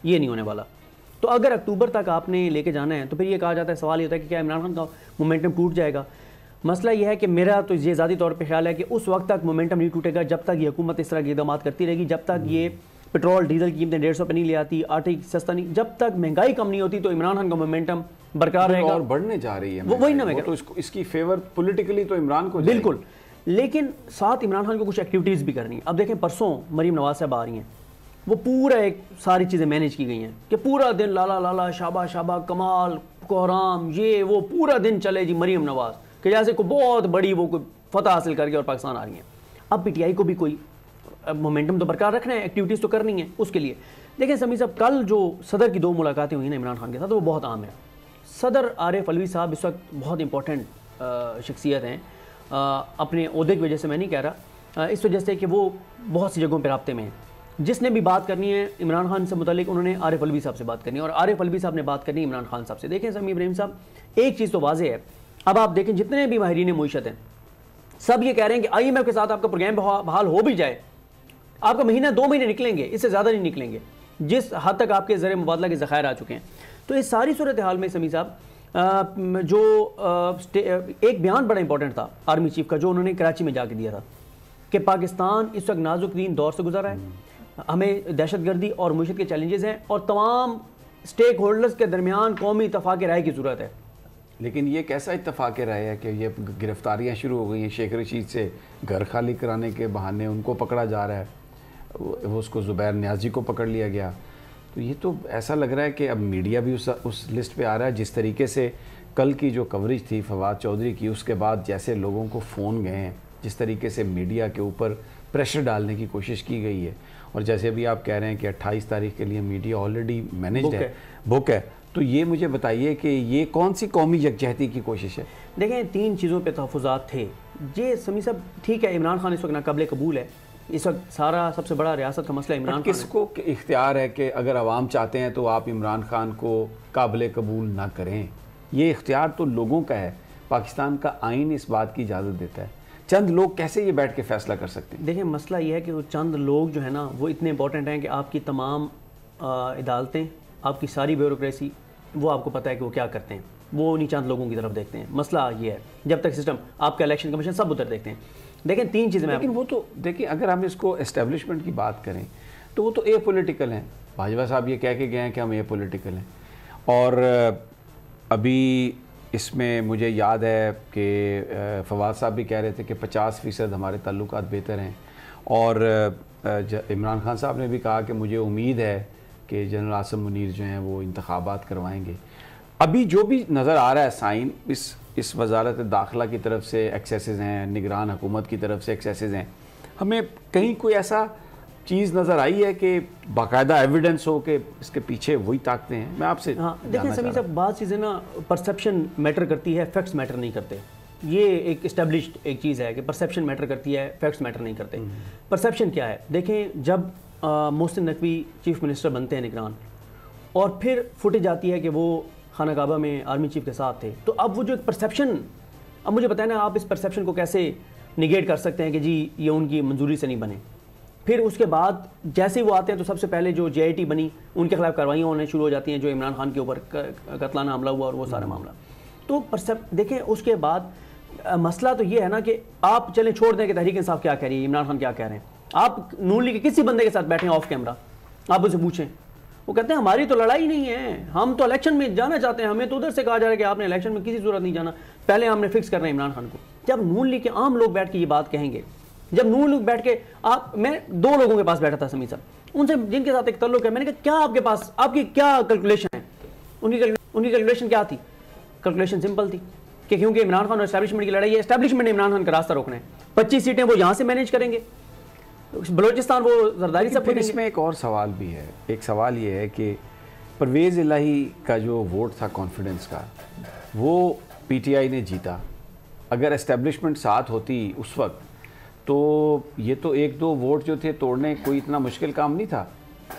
یہ نہیں ہونے والا. تو اگر اکتوبر تک آپ نے لے کے جانا ہے تو پھر یہ کہا جاتا ہے, سوال یہ ہوتا ہے کہ کیا عمران خان کا مومنٹم ٹوٹ جائے گا. مسئلہ یہ ہے کہ میرا تو یہ ذاتی طور پہ خیال ہے کہ اس وقت تک مومنٹم نہیں ٹوٹے گا جب تک یہ حکومت اس طرح کے اقدامات کرتی رہے گی, جب تک یہ پٹرول ڈیزل کی قیمتیں 150 پہ نہیں لے آتی, آٹے سستا نہیں, جب تک مہنگائی کم نہیں ہوتی تو عمران خان کا مومنٹم برقرار رہے گا. اور بڑھنے جا رہی ہے وہی نہ تو اس کی فیور پولیٹیکلی تو عمران کو بالکل, لیکن ساتھ عمران خان کو کچھ ایکٹیویٹیز بھی کرنی ہے. اب دیکھیں پرسوں مریم نواز صاحب آ رہی ہیں, وہ پورا ایک ساری چیزیں مینیج کی گئی ہیں کہ پورا دن لالا لالا شابہ شابہ کمال کوہرام یہ وہ پورا دن چلے جی مریم نواز کہ جیسے کوئی بہت بڑی وہ کوئی فتح حاصل کر کے اور پاکستان آ رہی ہیں. اب پی ٹی آئی کو بھی کوئی مومنٹم تو برقرار رکھنا ہے, ایکٹیویٹیز تو کرنی ہے. اس کے لیے دیکھیں سمیع صاحب, کل جو صدر کی 2 ملاقاتیں ہوئی نا عمران خان کے ساتھ وہ بہت عام ہے. صدر عارف علوی صاحب اس وقت بہت امپورٹنٹ شخصیت ہیں, اپنے عہدے کی وجہ سے میں نہیں کہہ رہا, اس وجہ سے کہ وہ بہت سی جگہوں پہ رابطے میں ہیں. جس نے بھی بات کرنی ہے عمران خان سے متعلق انہوں نے عارف علوی صاحب سے بات کرنی ہے, اور عارف علوی صاحب نے بات کرنی ہے عمران خان صاحب سے. دیکھیں سمیع ابراہیم صاحب, ایک چیز تو واضح ہے, اب آپ دیکھیں جتنے بھی ماہرین معیشت ہیں سب یہ کہہ رہے ہیں کہ آئی ایم ایف کے ساتھ آپ کا پروگرام بحال ہو بھی جائے, آپ کا مہینہ 2 مہینے نکلیں گے, اس سے زیادہ نہیں نکلیں گے جس حد تک آپ کے زر مبادلہ کے ذخائر آ چکے ہیں. تو اس ساری صورتحال میں سمیع صاحب جو ایک بیان بڑا امپورٹنٹ تھا آرمی چیف کا جو انہوں نے کراچی میں جا کے دیا تھا کہ پاکستان اس وقت نازک ترین دور سے گزر رہا ہے, ہمیں دہشت گردی اور معیشت کے چیلنجز ہیں اور تمام اسٹیک ہولڈرز کے درمیان قومی اتفاق رائے کی ضرورت ہے. لیکن یہ کیسا اتفاق رائے ہے کہ یہ گرفتاریاں شروع ہو گئی ہیں, شیخ رشید سے گھر خالی کرانے کے بہانے ان کو پکڑا جا رہا ہے, وہ اس کو زبیر نیازی کو پکڑ لیا گیا. تو یہ تو ایسا لگ رہا ہے کہ اب میڈیا بھی اس لسٹ پہ آ رہا ہے. جس طریقے سے کل کی جو کوریج تھی فواد چودھری کی, اس کے بعد جیسے لوگوں کو فون گئے ہیں, جس طریقے سے میڈیا کے اوپر پریشر ڈالنے کی کوشش کی گئی ہے, اور جیسے ابھی آپ کہہ رہے ہیں کہ 28 تاریخ کے لیے میڈیا آلریڈی مینیجڈ ہے, بک ہے, تو یہ مجھے بتائیے کہ یہ کون سی قومی یکجہتی کی کوشش ہے؟ دیکھیں 3 چیزوں پہ تحفظات تھے. یہ سمیع صاحب ٹھیک ہے عمران خان اس وقت ناقابل قبول ہے, اس وقت سارا سب سے بڑا ریاست کا مسئلہ عمران خان. کس کو اختیار ہے کہ اگر عوام چاہتے ہیں تو آپ عمران خان کو قابل قبول نہ کریں؟ یہ اختیار تو لوگوں کا ہے, پاکستان کا آئین اس بات کی اجازت دیتا ہے. چند لوگ کیسے یہ بیٹھ کے فیصلہ کر سکتے ہیں؟ دیکھیں مسئلہ یہ ہے کہ وہ چند لوگ جو ہے نا وہ اتنے امپورٹنٹ ہیں کہ آپ کی تمام عدالتیں, آپ کی ساری بیوروکریسی, وہ آپ کو پتہ ہے کہ وہ کیا کرتے ہیں, وہ انہیں چند لوگوں کی طرف دیکھتے ہیں. مسئلہ یہ ہے جب تک سسٹم آپ کا الیکشن کمیشن سب ادھر دیکھتے ہیں. دیکھیں 3 چیزیں, لیکن وہ تو دیکھیں اگر ہم اس کو اسٹیبلشمنٹ کی بات کریں تو وہ تو اے پولیٹیکل ہیں. باجوہ صاحب یہ کہہ کے گئے ہیں کہ ہم اے پولیٹیکل ہیں, اور ابھی اس میں مجھے یاد ہے کہ فواد صاحب بھی کہہ رہے تھے کہ 50% ہمارے تعلقات بہتر ہیں, اور عمران خان صاحب نے بھی کہا کہ مجھے امید ہے کہ جنرل عاصم منیر جو ہیں وہ انتخابات کروائیں گے. ابھی جو بھی نظر آ رہا ہے سائن, اس وزارت داخلہ کی طرف سے ایکسیسز ہیں, نگران حکومت کی طرف سے ایکسیسز ہیں, ہمیں کہیں کوئی ایسا چیز نظر آئی ہے کہ باقاعدہ ایویڈنس ہو کہ اس کے پیچھے وہی طاقتیں ہیں؟ میں آپ سے دیکھیں سمیع صاحب, بعض چیزیں نا پرسیپشن میٹر کرتی ہے, فیکٹس میٹر نہیں کرتے. یہ ایک اسٹیبلشڈ ایک چیز ہے کہ پرسیپشن میٹر کرتی ہے, فیکٹس میٹر نہیں کرتے. پرسیپشن کیا ہے؟ دیکھیں جب محسن نقوی چیف منسٹر بنتے ہیں نگران, اور پھر فوٹیج آتی ہے کہ وہ خانہ کعبہ میں آرمی چیف کے ساتھ تھے, تو اب وہ جو ایک پرسیپشن, اب مجھے بتائیں نا آپ اس پرسیپشن کو کیسے نگیٹ کر سکتے ہیں کہ جی یہ ان کی منظوری سے نہیں بنے. پھر اس کے بعد جیسے وہ آتے ہیں تو سب سے پہلے جو جے آئی ٹی بنی ان کے خلاف کاروائیاں ہونے شروع ہو جاتی ہیں, جو عمران خان کے اوپر قتلانہ حملہ ہوا اور وہ سارا معاملہ. تو دیکھیں اس کے بعد مسئلہ تو یہ ہے نا کہ آپ چلیں چھوڑ دیں کہ تحریک انصاف کیا کہہ رہی ہے, عمران خان کیا کہہ رہے ہیں. آپ نون لیگ کے کسی بندے کے ساتھ بیٹھے ہیں آف کیمرہ, آپ اسے پوچھیں, وہ کہتے ہیں ہماری تو لڑائی نہیں ہے, ہم تو الیکشن میں جانا چاہتے ہیں, ہمیں تو ادھر سے کہا جا رہا ہے کہ آپ نے الیکشن میں کسی صورت نہیں جانا, پہلے ہم نے فکس کرنا ہے عمران خان کو. جب نون لیگ کے عام لوگ بیٹھ کے یہ بات کہیں گے, جب نون لوگ بیٹھ کے میں 2 لوگوں کے پاس بیٹھا تھا سمیع صاحب, ان سے جن کے ساتھ ایک تعلق ہے, میں نے کہا کیا آپ کے پاس آپ کی کیا کیلکولیشن ہے؟ ان کی کیلکولیشن کیا تھی؟ کیلکولیشن سمپل تھی کہ کیونکہ عمران خان اور اسٹیبلشمنٹ کی لڑائی ہے, اسٹیبلشمنٹ نے عمران خان کا راستہ روکنا ہے, 25 سیٹیں وہ یہاں سے مینیج کریں گے, بلوچستان وہ زرداری سے. پھر اس میں ایک اور سوال بھی ہے, ایک سوال یہ ہے کہ پرویز الہی کا جو ووٹ تھا کانفیڈنس کا, وہ پی ٹی آئی نے جیتا. اگر اسٹیبلشمنٹ ساتھ ہوتی اس وقت تو یہ تو 1-2 ووٹ جو تھے توڑنے کوئی اتنا مشکل کام نہیں تھا.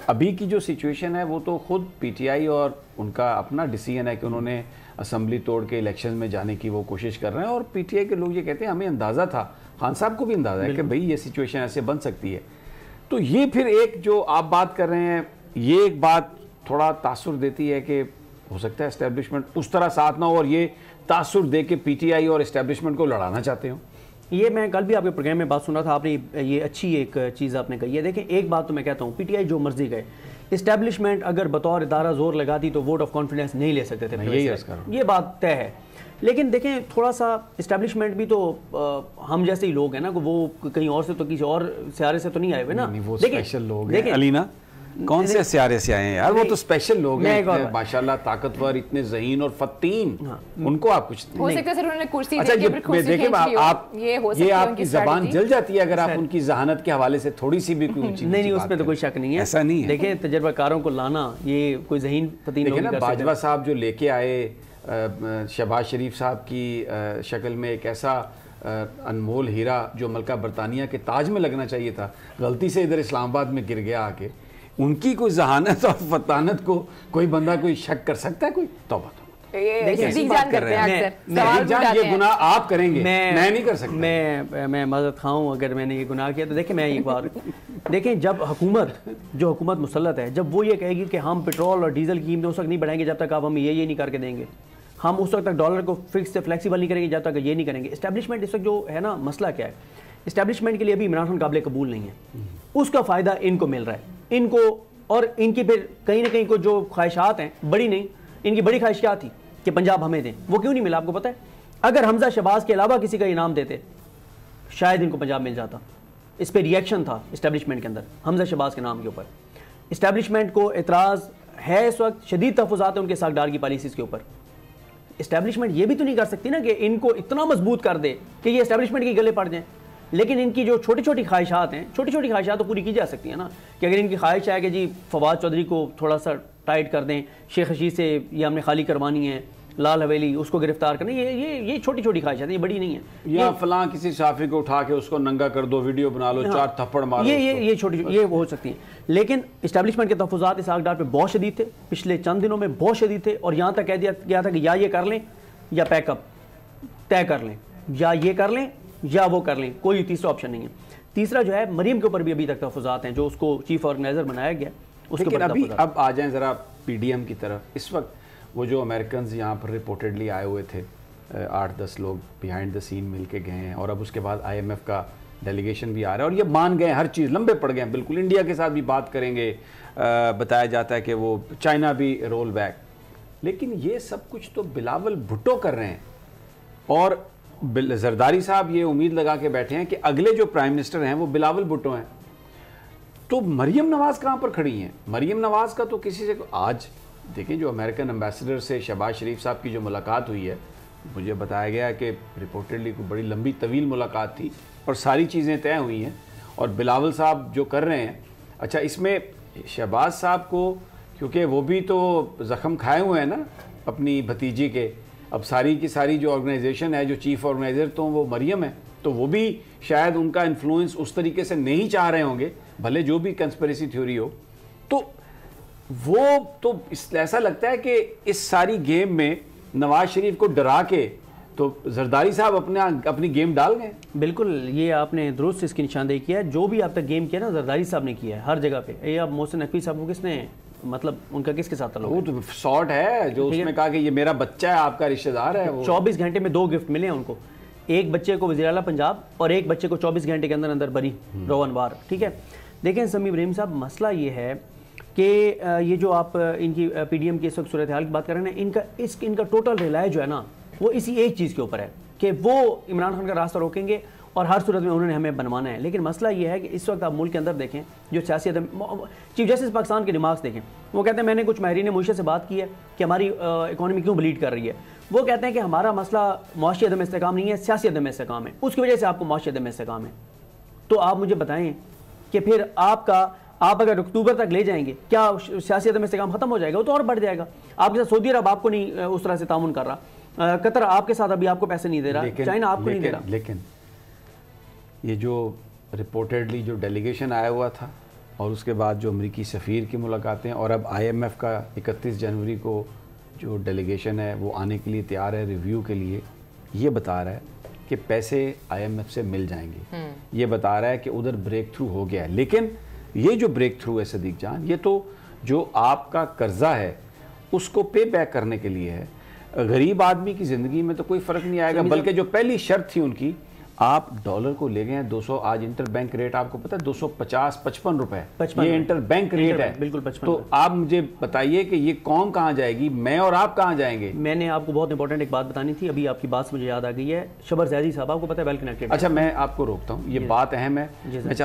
ابھی کی جو سچویشن ہے وہ تو خود پی ٹی آئی اور ان کا اپنا ڈیسیژن ہے کہ انہوں نے اسمبلی توڑ کے الیکشن میں جانے کی وہ کوشش کر رہے ہیں, اور پی ٹی آئی کے لوگ یہ کہتے ہیں ہمیں اندازہ تھا, خان صاحب کو بھی اندازہ ہے کہ بھئی یہ سچویشن ایسے بن سکتی ہے. تو یہ پھر ایک جو آپ بات کر رہے ہیں, یہ ایک بات تھوڑا تاثر دیتی ہے کہ ہو سکتا ہے اسٹیبلشمنٹ اس طرح ساتھ نہ ہو اور یہ تاثر دے کے پی ٹی آئی اور اسٹیبلشمنٹ کو لڑانا چاہتے ہوں. یہ میں کل بھی آپ کے پروگرام میں بات سنا تھا, آپ نے یہ اچھی ایک چیز آپ نے کہی ہے. دیکھیں ایک بات تو میں کہتا ہوں, پی ٹی آئی جو مرضی گئے, اسٹیبلشمنٹ اگر بطور ادارہ زور لگاتی تو ووٹ آف کانفیڈنس نہیں لے سکتے تھے, یہ بات طے ہے. لیکن دیکھیں تھوڑا سا اسٹیبلشمنٹ بھی تو ہم جیسے ہی لوگ ہیں نا, وہ کہیں اور سے تو کسی اور سیارے سے تو نہیں آئے ہوئے نا. وہ اسپیشل لوگ ہیں علینا, کون سے سیارے سے آئے ہیں یار, وہ تو اسپیشل لوگ ہیں, ماشاءاللہ طاقتور, اتنے ذہین اور فتین, ان کو آپ کچھ ہو سکتا ہے سر انہوں نے کرسی اچھا دیکھیں آپ یہ آپ کی زبان جل جاتی ہے اگر آپ ان کی ذہانت کے حوالے سے تھوڑی سی بھی کوئی نہیں, اس پہ تو کوئی شک نہیں ہے, ایسا نہیں ہے. دیکھیں تجربہ کاروں کو لانا یہ کوئی ذہین فتین لوگ نہیں کر سکتے. باجوہ صاحب جو لے کے آئے شہباز شریف صاحب کی شکل میں ایک ایسا انمول ہیرا جو ملکہ برطانیہ کے تاج میں لگنا چاہیے تھا, غلطی سے ادھر اسلام آباد میں گر گیا آ کے, ان کی کوئی ذہانت اور فطانت کو کوئی بندہ کوئی شک کر سکتا ہے؟ کوئی توبہ یہ گناہ آپ کریں گے, میں نہیں کر سکتا. میں معذرت خواہ ہوں اگر میں نے یہ گناہ کیا تو دیکھیں میں ایک بار دیکھیں جب حکومت مسلط ہے, جب وہ یہ کہے گی کہ ہم پیٹرول اور ڈیزل کی قیمتیں اس وقت نہیں بڑھائیں گے جب تک آپ ہمیں یہ نہیں کر کے دیں گے, ہم اس وقت تک ڈالر کو فکس سے فلیکسیبل نہیں کریں گے جب تک یہ نہیں کریں گے. اسٹیبلشمنٹ اس وقت جو ہے نا مسئلہ کیا ہے, اسٹیبلشمنٹ کے لیے ابھی عمران خان قابل قبول نہیں ہے, اس کا فائدہ ان کو مل رہا ہے, ان کو, اور ان کی پھر کہیں نہ کہیں کو جو خواہشات ہیں بڑی نہیں, ان کی بڑی خواہش کیا تھی کہ پنجاب ہمیں دیں, وہ کیوں نہیں ملا آپ کو پتہ ہے؟ اگر حمزہ شہباز کے علاوہ کسی کا انعام دیتے شاید ان کو پنجاب مل جاتا. اس پہ ریئیکشن تھا اسٹیبلشمنٹ کے اندر حمزہ شہباز کے نام کے اوپر. اسٹیبلشمنٹ کو اعتراض ہے اس وقت, شدید تحفظات ہیں ان کے ساکھ ڈار کی پالیسیز کے اوپر. اسٹیبلشمنٹ یہ بھی تو نہیں کر سکتی نا کہ ان کو اتنا مضبوط کر دے کہ یہ اسٹیبلشمنٹ کے گلے پڑ جائیں, لیکن ان کی جو چھوٹی چھوٹی خواہشات ہیں, چھوٹی چھوٹی خواہشات تو پوری کی جا سکتی ہیں نا, کہ اگر ان کی خواہش ہے کہ جی فواد چودھری کو تھوڑا سا ٹائٹ کر دیں, شیخ رشید سے یہ ہم نے خالی کروانی ہے, لال حویلی اس کو گرفتار کرنا, یہ چھوٹی چھوٹی خواہشات ہیں, یہ بڑی نہیں ہیں. یا فلاں کسی صحافی کو اٹھا کے اس کو ننگا کر دو, ویڈیو بنا لو, 4 تھپڑ مارو, یہ چھوٹی یہ ہو سکتی ہیں. لیکن اسٹیبلشمنٹ کے تحفظات اسحاق ڈار پہ بہت شدید تھے, پچھلے چند دنوں میں بہت شدید تھے, اور یہاں تک کہہ دیا گیا تھا کہ یا یہ کر لیں یا پیک اپ طے کر لیں, یا یہ کر لیں یا وہ کر لیں, کوئی تیسرا آپشن نہیں ہے. تیسرا جو ہے مریم کے اوپر بھی ابھی تک تحفظات ہیں, جو اس کو چیف آرگنائزر بنایا گیا اس کے اوپر. اب آ جائیں ذرا پی ڈی ایم کی طرف. اس وقت وہ جو امریکنز یہاں پر رپورٹڈلی آئے ہوئے تھے, 8-10 لوگ بیہائنڈ دا سین مل کے گئے ہیں, اور اب اس کے بعد آئی ایم ایف کا ڈیلیگیشن بھی آ رہا ہے, اور یہ مان گئے ہر چیز, لمبے پڑ گئے ہیں بالکل, انڈیا کے ساتھ بھی بات کریں گے, بتایا جاتا ہے کہ وہ چائنا بھی رول بیک. لیکن یہ سب کچھ تو بلاول بھٹو کر رہے ہیں, اور زرداری صاحب یہ امید لگا کے بیٹھے ہیں کہ اگلے جو پرائم منسٹر ہیں وہ بلاول بھٹو ہیں. تو مریم نواز کہاں پر کھڑی ہیں؟ مریم نواز کا تو کسی سے, آج دیکھیں جو امریکن امبیسڈر سے شہباز شریف صاحب کی جو ملاقات ہوئی ہے, مجھے بتایا گیا کہ رپورٹڈلی کوئی بڑی لمبی طویل ملاقات تھی اور ساری چیزیں طے ہوئی ہیں, اور بلاول صاحب جو کر رہے ہیں, اچھا اس میں شہباز صاحب کو, کیونکہ وہ بھی تو زخم کھائے ہوئے ہیں نا اپنی بھتیجی کے, اب ساری کی ساری جو آرگنائزیشن ہے, جو چیف آرگنائزر تو وہ مریم ہے, تو وہ بھی شاید ان کا انفلوئنس اس طریقے سے نہیں چاہ رہے ہوں گے, بھلے جو بھی کنسپریسی تھیوری ہو. تو وہ تو ایسا لگتا ہے کہ اس ساری گیم میں نواز شریف کو ڈرا کے تو زرداری صاحب اپنی گیم ڈال گئے. بالکل, یہ آپ نے درست اس کی نشاندہی کیا ہے. جو بھی آپ تک گیم کیا نا زرداری صاحب نے کیا ہے ہر جگہ پہ. یہ اب محسن نقوی صاحب کو کس نے, مطلب ان کا کس کے ساتھ تعلق ہے؟ وہ تو سارٹ ہے جو اس میں کہا کہ یہ میرا بچہ ہے, آپ کا رشتہ دار ہے. 24 گھنٹے میں 2 گفٹ ملے ہیں ان کو, ایک بچے کو وزیر اعلیٰ پنجاب اور ایک بچے کو 24 گھنٹے کے اندر بری روان وار. ٹھیک ہے, دیکھیں سمیع ابراہیم صاحب, مسئلہ یہ ہے کہ یہ جو آپ ان کی پی ڈی ایم کی اس وقت صورتحال کی بات کر رہے ہیں, ان کا ٹوٹل ریلائے جو ہے نا وہ اسی ایک چیز کے اوپر ہے کہ وہ عمران خان کا راستہ روکیں گے اور ہر صورت میں انہوں نے ہمیں بنوانا ہے. لیکن مسئلہ یہ ہے کہ اس وقت آپ ملک کے اندر دیکھیں, جو سیاسی چیف جسٹس پاکستان کے ریمارکس دیکھیں, وہ کہتے ہیں میں نے کچھ ماہرین معیشت سے بات کی ہے کہ ہماری اکانومی کیوں بلیڈ کر رہی ہے. وہ کہتے ہیں کہ ہمارا مسئلہ معاشی عدم استحکام نہیں ہے, سیاسی عدم استحکام ہے, اس کی وجہ سے آپ کو معاشی عدم استحکام ہے. تو آپ مجھے بتائیں کہ پھر آپ اگر اکتوبر تک لے جائیں گے کیا سیاسی عدم استحکام ختم ہو جائے گا؟ وہ تو اور بڑھ جائے گا. آپ کے ساتھ سعودی عرب آپ کو نہیں اس طرح سے تعاون کر رہا, قطر آپ کے ساتھ ابھی آپ کو پیسے نہیں دے رہا, چائنا آپ کو نہیں دے رہا. لیکن یہ جو رپورٹڈلی جو ڈیلیگیشن آیا ہوا تھا, اور اس کے بعد جو امریکی سفیر کی ملاقاتیں, اور اب آئی ایم ایف کا 31 جنوری کو جو ڈیلیگیشن ہے وہ آنے کے لیے تیار ہے ریویو کے لیے, یہ بتا رہا ہے کہ پیسے آئی ایم ایف سے مل جائیں گے. یہ بتا رہا ہے کہ ادھر بریک تھرو ہو گیا ہے. لیکن یہ جو بریک تھرو ہے صدیق جان, یہ تو جو آپ کا قرضہ ہے اس کو پے بیک کرنے کے لیے ہے. غریب آدمی کی زندگی میں تو کوئی فرق نہیں آئے گا, بلکہ جو پہلی شرط تھی ان کی, آپ ڈالر کو لے گئے ہیں 200, آج انٹر بینک ریٹ آپ کو پتہ ہے 250-55 روپے, یہ انٹر بینک ریٹ ہے. بالکل 55. تو آپ مجھے بتائیے کہ یہ قوم کہاں جائے گی, میں اور آپ کہاں جائیں گے؟ میں نے آپ کو بہت امپورٹنٹ ایک بات بتانی تھی, ابھی آپ کی بات سے مجھے یاد آ گئی ہے. شبر زیدی صاحب آپ کو پتہ ہے ویل کنیکٹڈ. اچھا میں آپ کو روکتا ہوں, یہ بات اہم ہے.